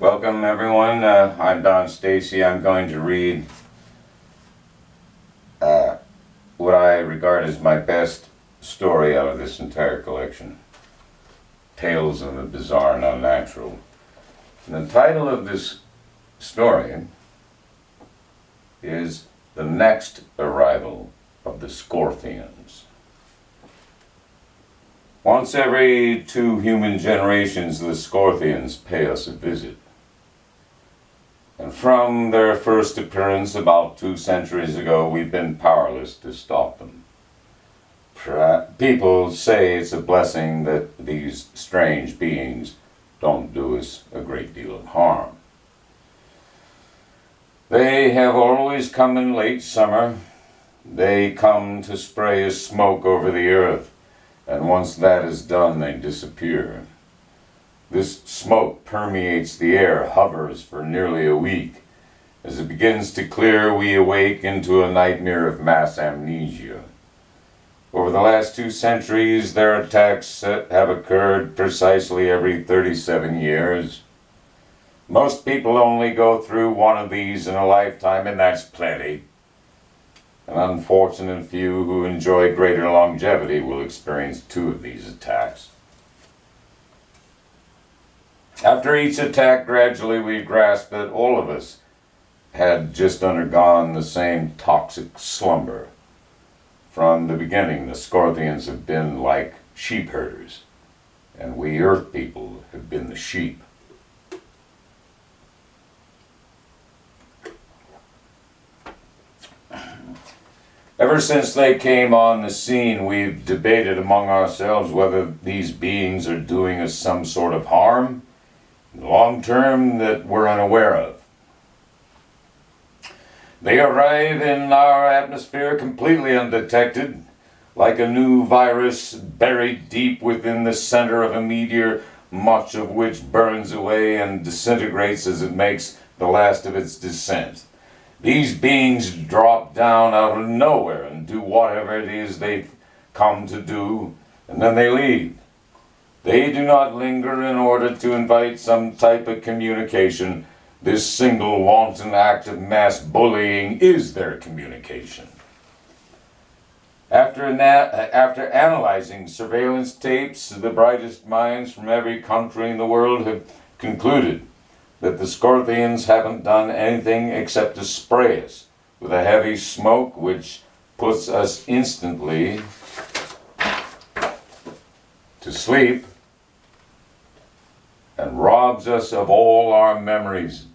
Welcome everyone. I'm Don Stacy. I'm going to read what I regard as my best story out of this entire collection, Tales of the Bizarre and Unnatural. And the title of this story is The Next Arrival of the Scorthians. Once every 2 human generations, the Scorthians pay us a visit. And from their first appearance about 2 centuries ago, we've been powerless to stop them. People say it's a blessing that these strange beings don't do us a great deal of harm. They have always come in late summer. They come to spray a smoke over the earth, and once that is done, they disappear. This smoke permeates the air, hovers for nearly a week. As it begins to clear, we awake into a nightmare of mass amnesia. Over the last 2 centuries, their attacks have occurred precisely every 37 years. Most people only go through one of these in a lifetime, and that's plenty. An unfortunate few who enjoy greater longevity will experience 2 of these attacks. After each attack, gradually we grasp that all of us had just undergone the same toxic slumber. From the beginning, the Scorthians have been like sheep herders, and we earth people have been the sheep. Ever since they came on the scene, we've debated among ourselves whether these beings are doing us some sort of harm, long term, that we're unaware of. They arrive in our atmosphere completely undetected, like a new virus buried deep within the center of a meteor, much of which burns away and disintegrates as it makes the last of its descent. These beings drop down out of nowhere and do whatever it is they've come to do, and then they leave. They do not linger in order to invite some type of communication. This single wanton act of mass bullying is their communication. After analyzing surveillance tapes, the brightest minds from every country in the world have concluded that the Scorthians haven't done anything except to spray us with a heavy smoke which puts us instantly to sleep and robs us of all our memories.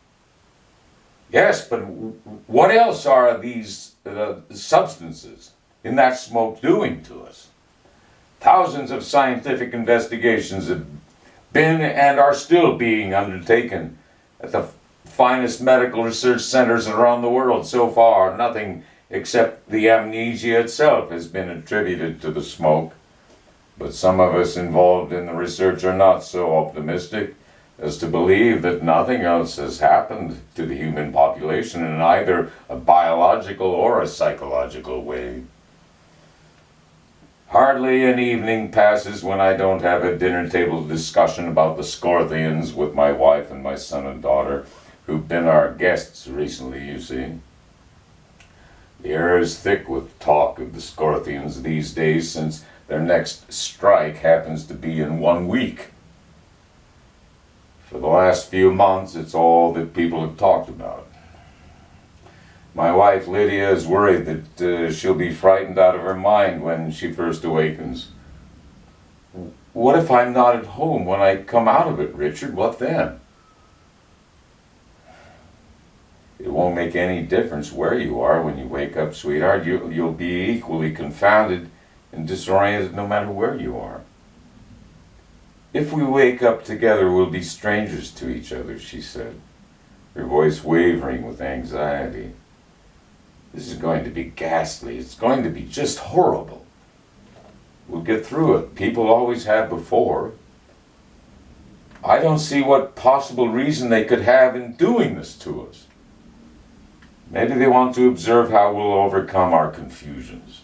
Yes, but what else are these substances in that smoke doing to us? Thousands of scientific investigations have been and are still being undertaken at the finest medical research centers around the world. So far, nothing except the amnesia itself has been attributed to the smoke. But some of us involved in the research are not so optimistic as to believe that nothing else has happened to the human population in either a biological or a psychological way. Hardly an evening passes when I don't have a dinner table discussion about the Scorthians with my wife and my son and daughter, who've been our guests recently, you see. The air is thick with talk of the Scorthians these days, since their next strike happens to be in 1 week. For the last few months, it's all that people have talked about. My wife, Lydia, is worried that she'll be frightened out of her mind when she first awakens. What if I'm not at home when I come out of it, Richard? What then? It won't make any difference where you are when you wake up, sweetheart. You'll be equally confounded and disoriented no matter where you are. If we wake up together, we'll be strangers to each other, she said, her voice wavering with anxiety. This is going to be ghastly. It's going to be just horrible. We'll get through it. People always have before. I don't see what possible reason they could have in doing this to us. Maybe they want to observe how we'll overcome our confusions.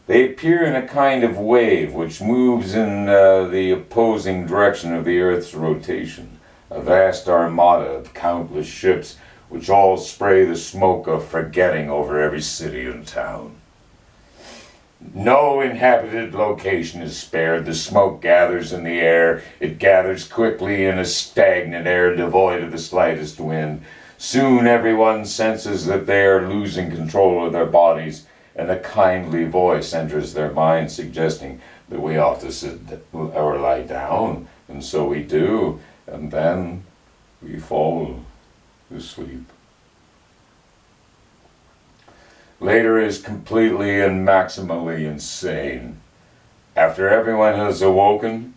They appear in a kind of wave which moves in the opposing direction of the Earth's rotation. a vast armada of countless ships which all spray the smoke of forgetting over every city and town. No inhabited location is spared. The smoke gathers in the air. It gathers quickly in a stagnant air devoid of the slightest wind. Soon everyone senses that they are losing control of their bodies, and a kindly voice enters their mind suggesting that we ought to sit or lie down, and so we do, and then we fall to sleep. Later is completely and maximally insane. After everyone has awoken,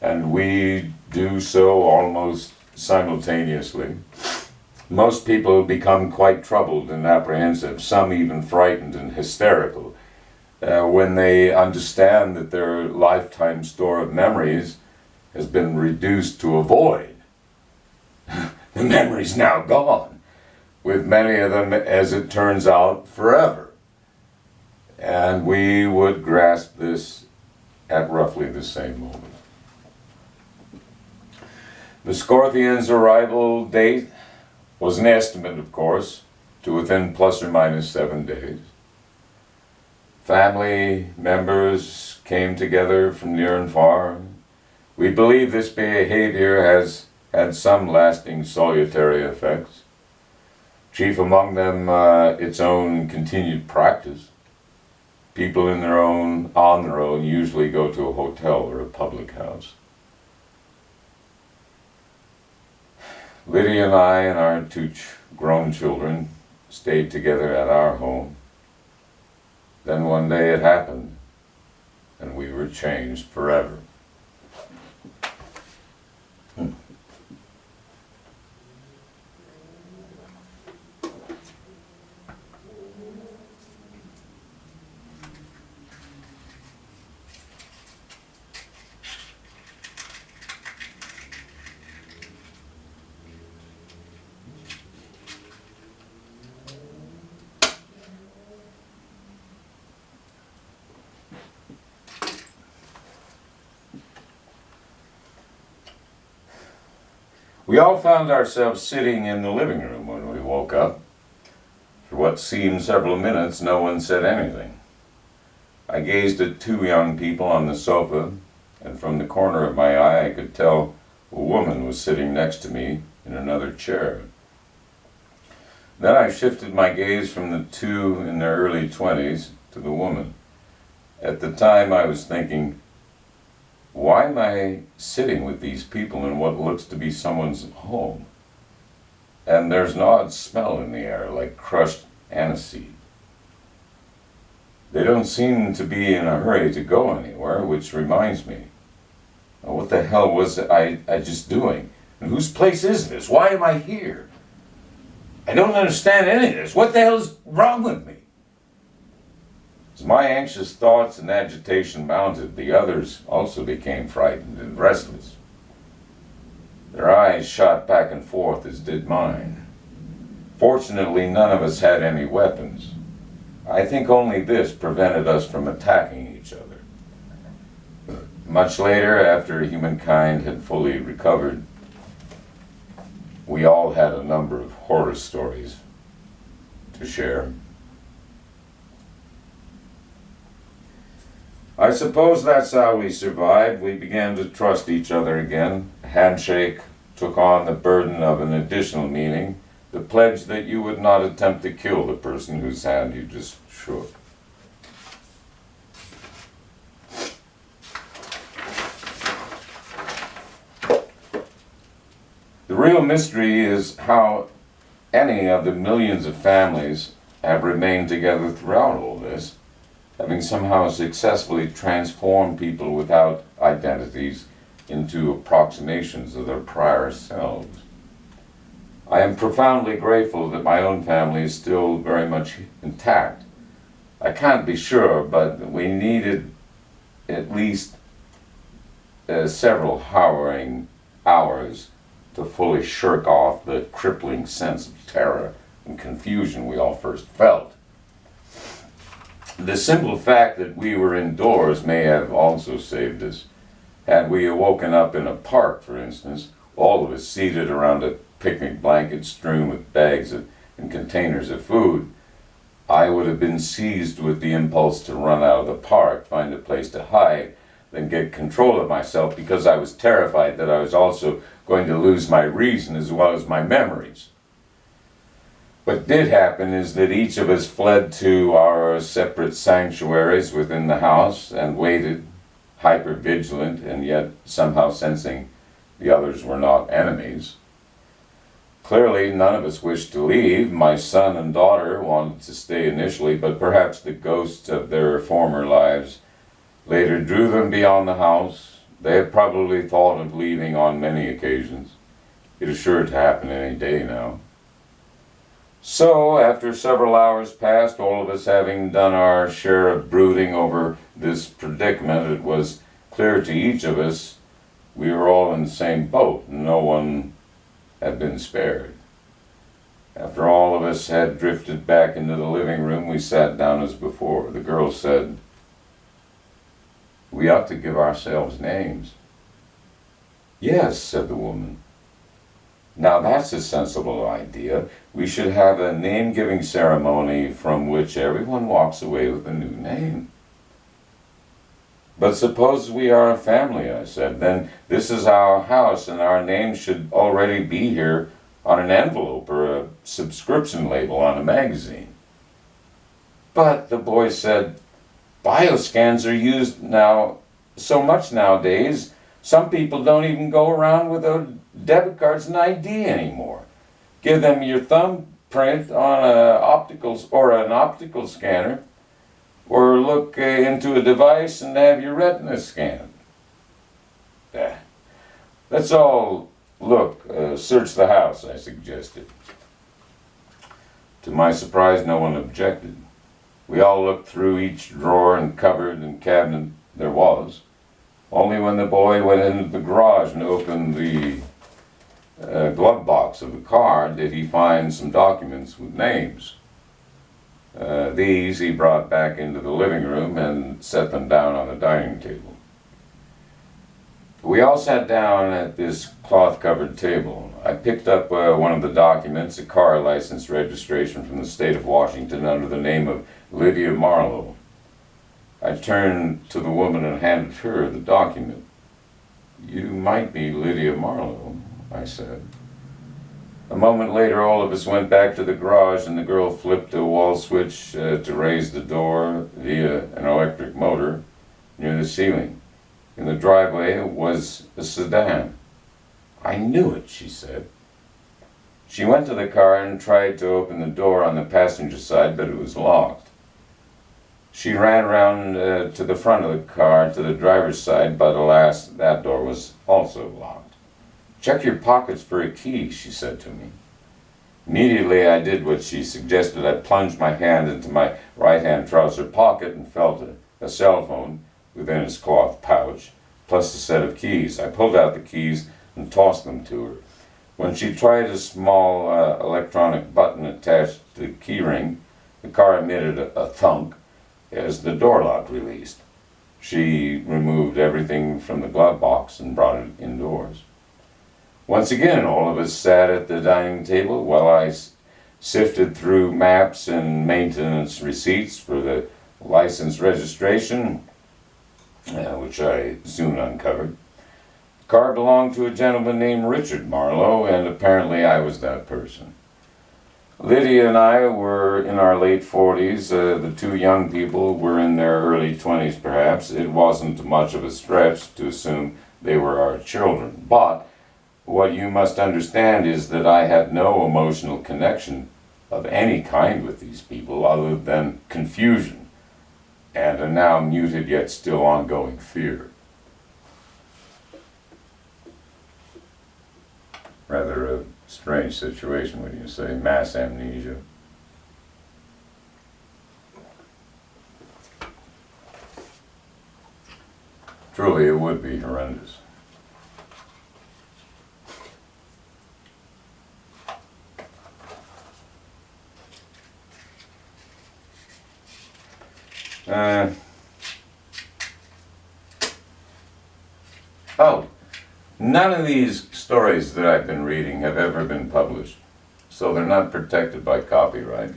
and we do so almost simultaneously, most people become quite troubled and apprehensive, some even frightened and hysterical, when they understand that their lifetime store of memories has been reduced to a void. The memory's now gone, with many of them, as it turns out, forever. And we would grasp this at roughly the same moment. The Scorthians' arrival date was an estimate, of course, to within plus or minus 7 days. Family members came together from near and far. We believe this behavior has had some lasting salutary effects. Chief among them, its own continued practice. People on their own, usually go to a hotel or a public house. Lydia and I and our two grown children stayed together at our home. Then one day it happened, and we were changed forever. We all found ourselves sitting in the living room when we woke up. For what seemed several minutes, no one said anything. I gazed at two young people on the sofa, and from the corner of my eye I could tell a woman was sitting next to me in another chair. Then I shifted my gaze from the two in their early 20s to the woman. At the time I was thinking, why am I sitting with these people in what looks to be someone's home? And there's an odd smell in the air, like crushed aniseed. They don't seem to be in a hurry to go anywhere, which reminds me, what the hell was I just doing? And whose place is this? Why am I here? I don't understand any of this. What the hell is wrong with me? As my anxious thoughts and agitation mounted, the others also became frightened and restless. Their eyes shot back and forth, as did mine. Fortunately, none of us had any weapons. I think only this prevented us from attacking each other. Much later, after humankind had fully recovered, we all had a number of horror stories to share. I suppose that's how we survived. We began to trust each other again. A handshake took on the burden of an additional meaning, the pledge that you would not attempt to kill the person whose hand you just shook. The real mystery is how any of the millions of families have remained together throughout all this, having somehow successfully transformed people without identities into approximations of their prior selves. I am profoundly grateful that my own family is still very much intact. I can't be sure, but we needed at least several harrowing hours to fully shirk off the crippling sense of terror and confusion we all first felt. The simple fact that we were indoors may have also saved us. Had we woken up in a park, for instance, all of us seated around a picnic blanket strewn with bags and containers of food, I would have been seized with the impulse to run out of the park, find a place to hide, then get control of myself, because I was terrified that I was also going to lose my reason as well as my memories. What did happen is that each of us fled to our separate sanctuaries within the house and waited, hyper-vigilant and yet somehow sensing the others were not enemies. Clearly, none of us wished to leave. My son and daughter wanted to stay initially, but perhaps the ghosts of their former lives later drew them beyond the house. They had probably thought of leaving on many occasions. It is sure to happen any day now. So, after several hours passed, all of us having done our share of brooding over this predicament, it was clear to each of us we were all in the same boat. No one had been spared. After all of us had drifted back into the living room, we sat down as before. The girl said, "We ought to give ourselves names." "Yes," said the woman. "Now that's a sensible idea. We should have a name-giving ceremony from which everyone walks away with a new name." "But suppose we are a family," I said. "Then this is our house and our name should already be here on an envelope or a subscription label on a magazine." "But," the boy said, "bioscans are used now so much nowadays. Some people don't even go around without debit cards and ID anymore. Give them your thumbprint on an optical scanner, or look into a device and have your retina scanned." "Let's all search the house," I suggested. To my surprise, no one objected. We all looked through each drawer and cupboard and cabinet there was. Only when the boy went into the garage and opened the glove box of the car did he find some documents with names. These he brought back into the living room and set them down on the dining table. We all sat down at this cloth-covered table. I picked up one of the documents, a car license registration from the state of Washington under the name of Lydia Marlowe. I turned to the woman and handed her the document. "You might be Lydia Marlowe," I said. A moment later, all of us went back to the garage and the girl flipped a wall switch to raise the door via an electric motor near the ceiling. In the driveway was a sedan. "I knew it," she said. She went to the car and tried to open the door on the passenger side, but it was locked. She ran around to the front of the car, to the driver's side, but alas, that door was also locked. "Check your pockets for a key," she said to me. Immediately I did what she suggested. I plunged my hand into my right-hand trouser pocket and felt a cell phone within its cloth pouch, plus a set of keys. I pulled out the keys and tossed them to her. When she tried a small electronic button attached to the key ring, the car emitted a thunk as the door lock released. She removed everything from the glove box and brought it indoors. Once again, all of us sat at the dining table while I sifted through maps and maintenance receipts for the license registration, which I soon uncovered. The car belonged to a gentleman named Richard Marlowe, and apparently I was that person. Lydia and I were in our late 40s. The two young people were in their early 20s, perhaps. It wasn't much of a stretch to assume they were our children. But what you must understand is that I had no emotional connection of any kind with these people other than confusion and a now muted yet still ongoing fear. Rather a strange situation when you say mass amnesia. Truly, it would be horrendous. None of these stories that I've been reading have ever been published, so they're not protected by copyright.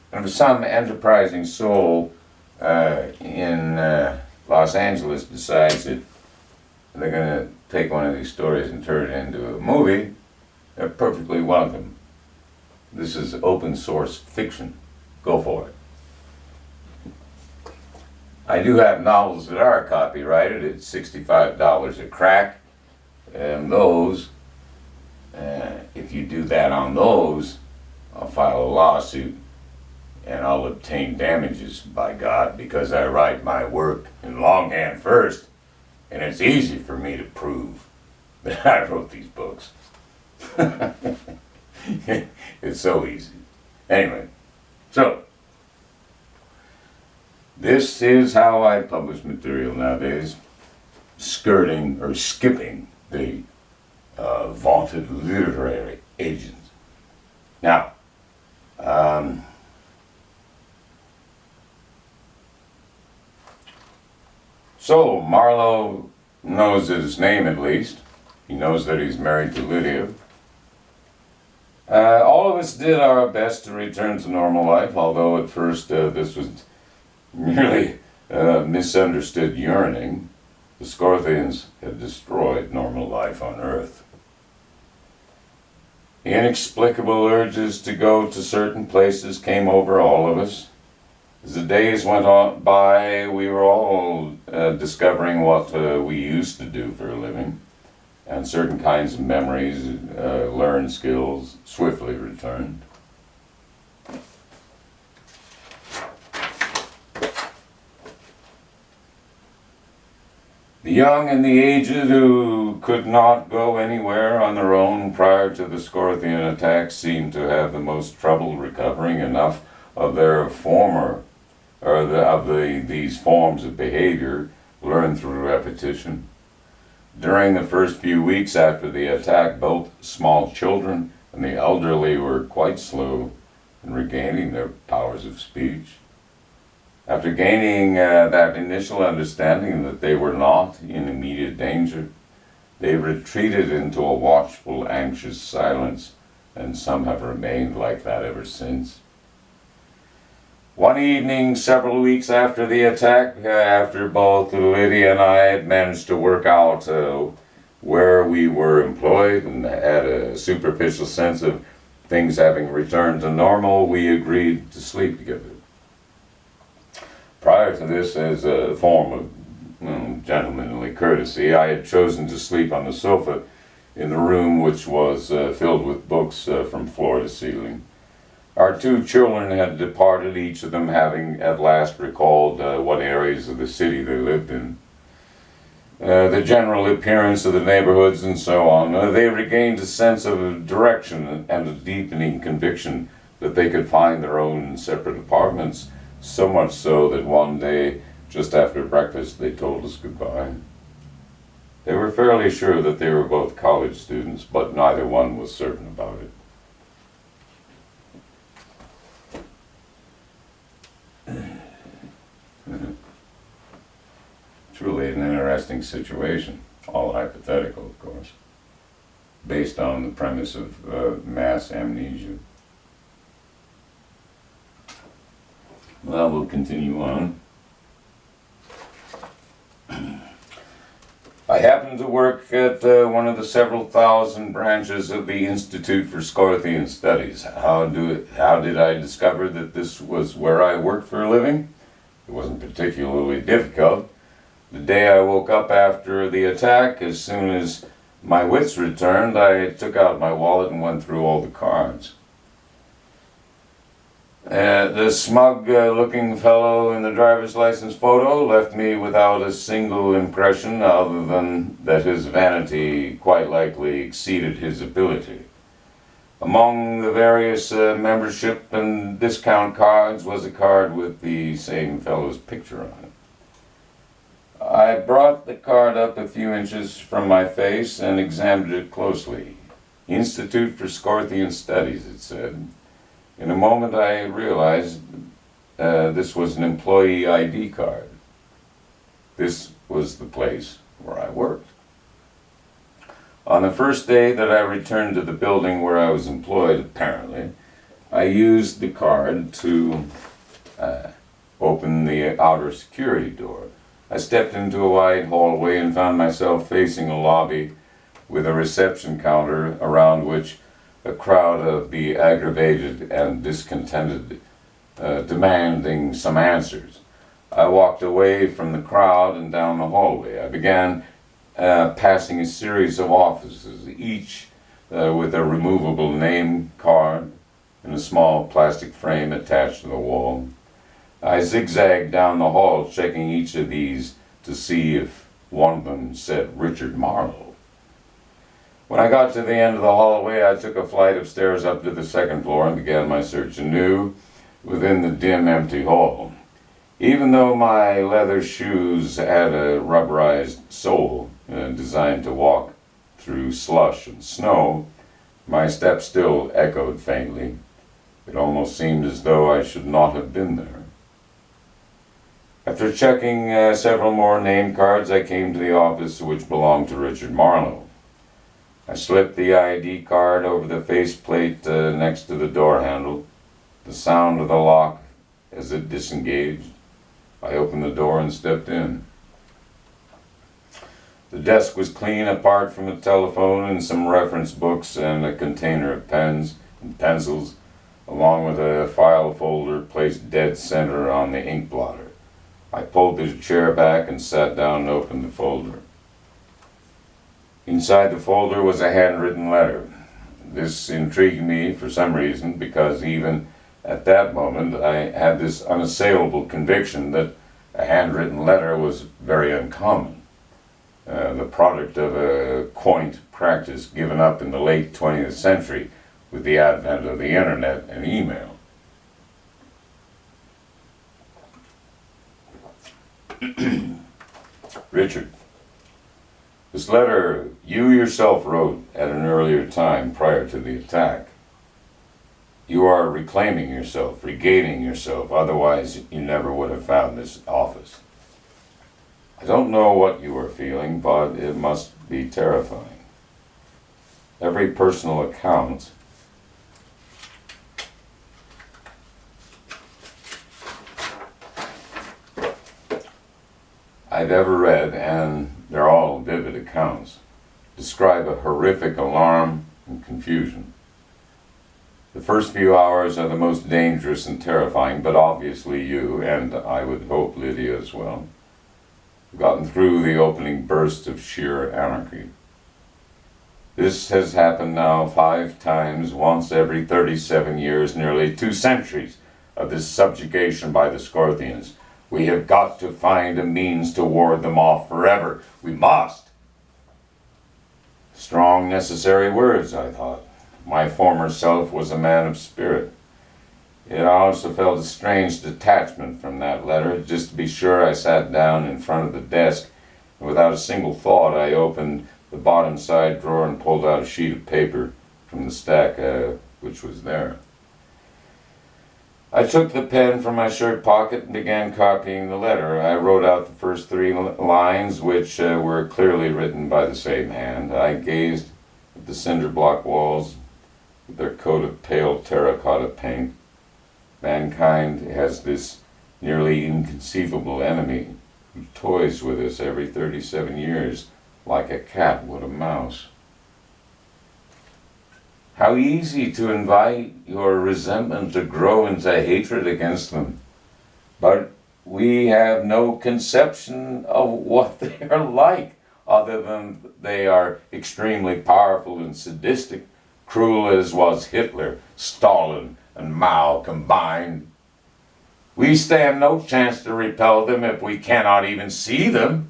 And if some enterprising soul in Los Angeles decides that they're going to take one of these stories and turn it into a movie, they're perfectly welcome. This is open source fiction. Go for it. I do have novels that are copyrighted at $65 a crack, and those, if you do that on those, I'll file a lawsuit and I'll obtain damages, by God, because I write my work in longhand first, and it's easy for me to prove that I wrote these books. It's so easy. Anyway, so this is how I publish material nowadays, skirting or skipping the vaunted literary agents. Now, so Marlowe knows his name at least. He knows that he's married to Lydia. All of us did our best to return to normal life, although at first this was merely misunderstood yearning. The Scorthians had destroyed normal life on Earth. Inexplicable urges to go to certain places came over all of us. As the days went on by, we were all discovering what we used to do for a living, and certain kinds of memories, learned skills, swiftly returned. The young and the aged who could not go anywhere on their own prior to the Scorthian attack seemed to have the most trouble recovering enough of their these forms of behavior learned through repetition. During the first few weeks after the attack, both small children and the elderly were quite slow in regaining their powers of speech. After gaining that initial understanding that they were not in immediate danger, they retreated into a watchful, anxious silence, and some have remained like that ever since. One evening, several weeks after the attack, after both Lydia and I had managed to work out where we were employed and had a superficial sense of things having returned to normal, we agreed to sleep together. Prior to this, as a form of gentlemanly courtesy, I had chosen to sleep on the sofa in the room which was filled with books from floor to ceiling. Our two children had departed, each of them having at last recalled what areas of the city they lived in, the general appearance of the neighborhoods and so on. They regained a sense of direction and a deepening conviction that they could find their own separate apartments, so much so that one day, just after breakfast, they told us goodbye. They were fairly sure that they were both college students, but neither one was certain about it. Truly an interesting situation, all hypothetical, of course, based on the premise of mass amnesia. Well, we'll continue on. I happened to work at one of the several thousand branches of the Institute for Scorthian Studies. How did I discover that this was where I worked for a living? It wasn't particularly difficult. The day I woke up after the attack, as soon as my wits returned, I took out my wallet and went through all the cards. The smug-looking fellow in the driver's license photo left me without a single impression other than that his vanity quite likely exceeded his ability. Among the various membership and discount cards was a card with the same fellow's picture on it. I brought the card up a few inches from my face and examined it closely. Institute for Scorthian Studies, it said. In a moment I realized this was an employee ID card. This was the place where I worked. On the first day that I returned to the building where I was employed, apparently, I used the card to open the outer security door. I stepped into a wide hallway and found myself facing a lobby with a reception counter around which a crowd of the aggravated and discontented demanding some answers. I walked away from the crowd and down the hallway. I began passing a series of offices, each with a removable name card in a small plastic frame attached to the wall. I zigzagged down the hall, checking each of these to see if one of them said Richard Marlowe. When I got to the end of the hallway, I took a flight of stairs up to the second floor and began my search anew within the dim, empty hall. Even though my leather shoes had a rubberized sole designed to walk through slush and snow, my steps still echoed faintly. It almost seemed as though I should not have been there. After checking several more name cards, I came to the office which belonged to Richard Marlowe. I slipped the ID card over the faceplate next to the door handle. The sound of the lock as it disengaged. I opened the door and stepped in. The desk was clean apart from a telephone and some reference books and a container of pens and pencils, along with a file folder placed dead center on the ink blotter. I pulled the chair back and sat down and opened the folder. Inside the folder was a handwritten letter. This intrigued me for some reason, because even at that moment I had this unassailable conviction that a handwritten letter was very uncommon, the product of a quaint practice given up in the late 20th century with the advent of the internet and email. Richard, this letter you yourself wrote at an earlier time prior to the attack. You are reclaiming yourself, regaining yourself, otherwise you never would have found this office. I don't know what you are feeling, but it must be terrifying. Every personal account I've ever read, and they're all vivid accounts, describe a horrific alarm and confusion. The first few hours are the most dangerous and terrifying, but obviously you, and I would hope Lydia as well, have gotten through the opening burst of sheer anarchy. This has happened now 5 times, once every 37 years, nearly 2 centuries of this subjugation by the Scorthians. We have got to find a means to ward them off forever. We must. Strong, necessary words, I thought. My former self was a man of spirit. Yet I also felt a strange detachment from that letter. Just to be sure, I sat down in front of the desk, and without a single thought, I opened the bottom side drawer and pulled out a sheet of paper from the stack which was there. I took the pen from my shirt pocket and began copying the letter. I wrote out the first 3 lines, which were clearly written by the same hand. I gazed at the cinder block walls with their coat of pale terracotta paint. Mankind has this nearly inconceivable enemy who toys with us every 37 years like a cat would a mouse. How easy to invite your resentment to grow into hatred against them. But we have no conception of what they are like, other than they are extremely powerful and sadistic, cruel as was Hitler, Stalin, and Mao combined. We stand no chance to repel them if we cannot even see them.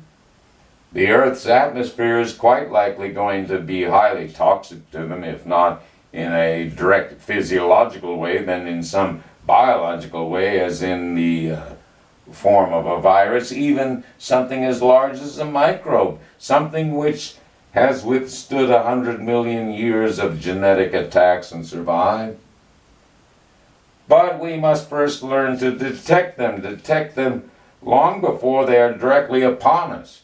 The Earth's atmosphere is quite likely going to be highly toxic to them, if not in a direct physiological way, then in some biological way, as in the form of a virus, even something as large as a microbe, something which has withstood 100 million years of genetic attacks and survived. But we must first learn to detect them long before they are directly upon us.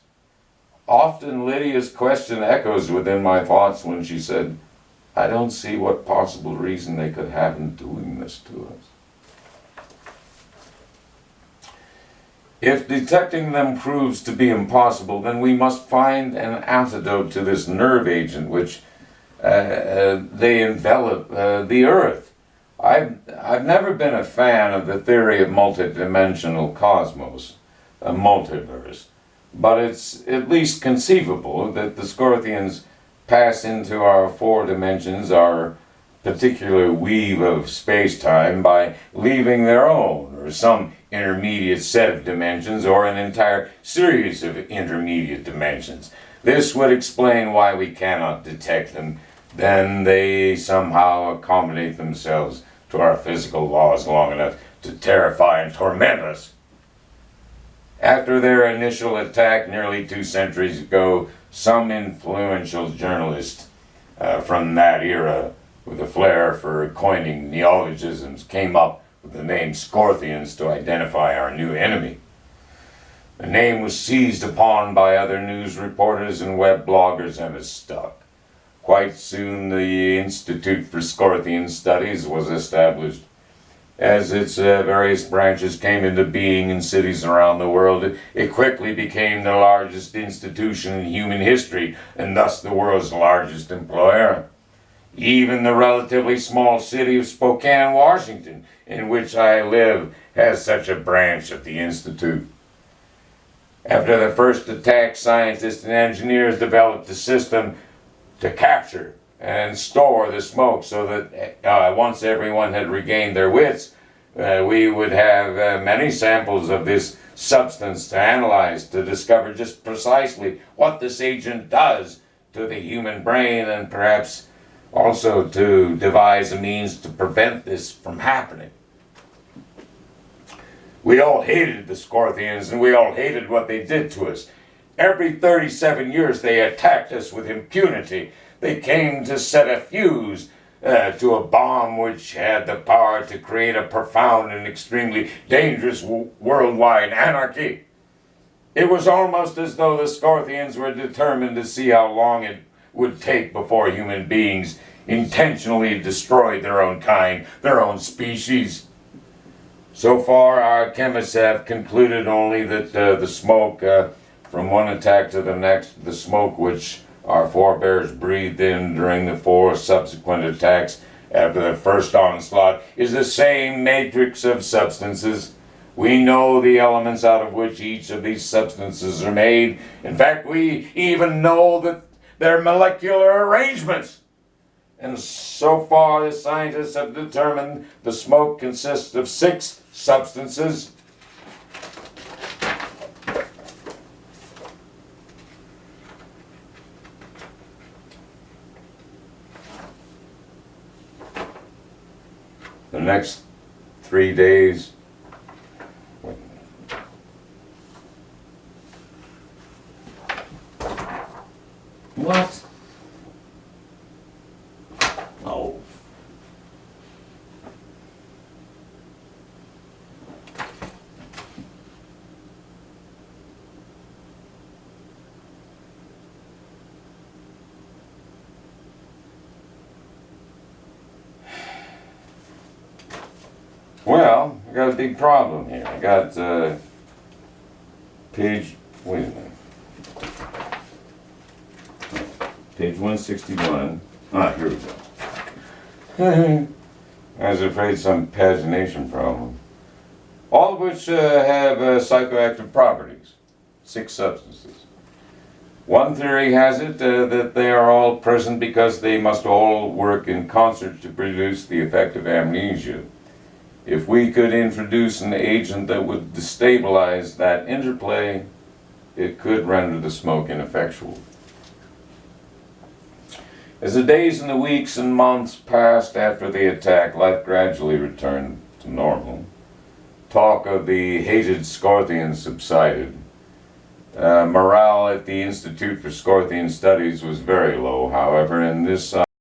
often Lydia's question echoes within my thoughts when she said, "I don't see what possible reason they could have in doing this to us." If detecting them proves to be impossible, then we must find an antidote to this nerve agent which they envelop the Earth. I've never been a fan of the theory of multidimensional cosmos, a multiverse, but it's at least conceivable that the Scorthians pass into our four dimensions, our particular weave of space-time, by leaving their own, or some intermediate set of dimensions, or an entire series of intermediate dimensions. This would explain why we cannot detect them. Then they somehow accommodate themselves to our physical laws long enough to terrify and torment us. After their initial attack nearly 2 centuries ago, some influential journalist from that era, with a flair for coining neologisms, came up with the name Scorthians to identify our new enemy. The name was seized upon by other news reporters and web bloggers and has stuck. Quite soon the Institute for Scorthian Studies was established. As its various branches came into being in cities around the world, it quickly became the largest institution in human history, and thus the world's largest employer. Even the relatively small city of Spokane, Washington, in which I live, has such a branch of the Institute. After the first attack, scientists and engineers developed a system to capture and store the smoke so that once everyone had regained their wits, we would have many samples of this substance to analyze to discover just precisely what this agent does to the human brain, and perhaps also to devise a means to prevent this from happening. We all hated the Scorthians, and we all hated what they did to us. Every 37 years they attacked us with impunity. They came to set a fuse to a bomb which had the power to create a profound and extremely dangerous worldwide anarchy. It was almost as though the Scorthians were determined to see how long it would take before human beings intentionally destroyed their own kind, their own species. So far, our chemists have concluded only that the smoke from one attack to the next, the smoke which our forebears breathed in during the 4 subsequent attacks after the first onslaught, is the same matrix of substances. We know the elements out of which each of these substances are made. In fact, we even know that their molecular arrangements. And so far, the scientists have determined the smoke consists of 6 substances. The next 3 days, what? Oh. Well, I got a big problem here. I got page, wait a minute. Page 161. Ah, here we go. I was afraid some pagination problem. All of which have psychoactive properties. 6 substances. One theory has it that they are all present because they must all work in concert to produce the effect of amnesia. If we could introduce an agent that would destabilize that interplay, it could render the smoke ineffectual. As the days and the weeks and months passed after the attack, life gradually returned to normal. Talk of the hated Scorthians subsided. Morale at the Institute for Scorthian Studies was very low, however, and this